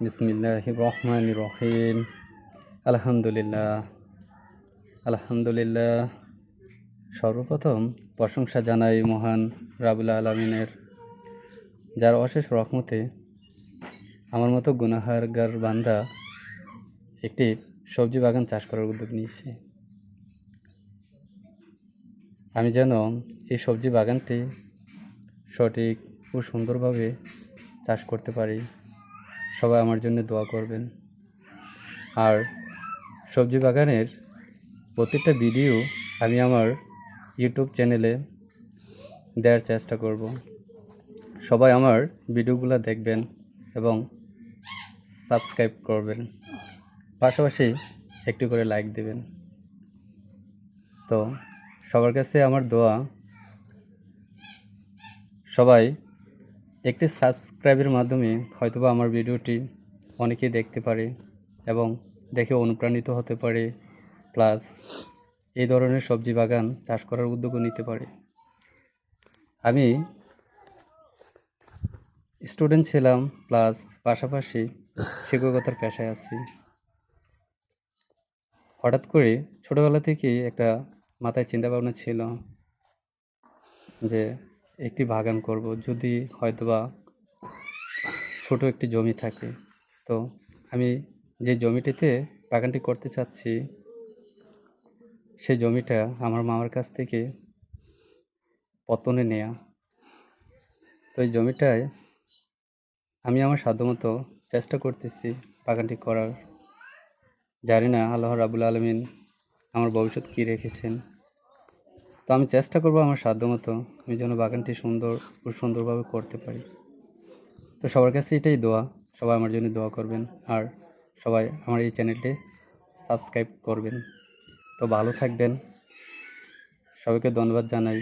বিসমিল্লাহির রহমানির রহিম। আলহামদুলিল্লাহ আলহামদুলিল্লাহ। সর্বপ্রথম প্রশংসা জানাই মহান রাব্বুল আলামিনের, যার অশেষ রহমতে আমার মতো গুনাহগার বান্দা একটি সবজি বাগান চাষ করার উদ্যোগ নিয়েছে। আমি যেন এই সবজি বাগানটি সঠিক ও সুন্দরভাবে চাষ করতে পারি। সবাই আমার জন্য দোয়া করবেন। আর সবজি বাগানের প্রত্যেকটা ভিডিও আমি আমার ইউটিউব চ্যানেলে দেওয়ার চেষ্টা করব। সবাই আমার ভিডিওগুলো দেখবেন এবং সাবস্ক্রাইব করবেন, পাশাপাশি একটু করে লাইক দেবেন। তো সবার কাছে আমার দোয়া, সবাই একটি সাবস্ক্রাইবের মাধ্যমে হয়তোবা আমার ভিডিওটি অনেকেই দেখতে পারে এবং দেখে অনুপ্রাণিত হতে পারে, প্লাস এই ধরনের সবজি বাগান চাষ করার উদ্যোগও নিতে পারে। আমি স্টুডেন্ট ছিলাম, প্লাস পাশাপাশি শিক্ষকতার পেশায় আছি। হঠাৎ করে ছোটোবেলা থেকেই একটা মাথায় চিন্তাভাবনা ছিল যে একটি বাগান করব, যদি হয়তোবা ছোট একটি জমি থাকে। তো আমি যে জমিটিতে বাগানটি করতে চাচ্ছি, সেই জমিটা আমার মামার কাছ থেকে পত্তনে নেয়া। তো এই জমিটায় আমি আমার সাধ্যমতো চেষ্টা করতেছি বাগানটি করার। জানি না আল্লাহ রাব্বুল আলামিন আমার ভবিষ্যৎ কী রেখেছেন। তো আমি চেষ্টা করব আমার সাধ্যমতো আমি যেন বাগানটি সুন্দরভাবে করতে পারি। তো সবার কাছে এটাই দোয়া, সবাই আমার জন্য দোয়া করবেন আর সবাই আমার এই চ্যানেলটি সাবস্ক্রাইব করবেন। তো ভালো থাকবেন, সবাইকে ধন্যবাদ জানাই।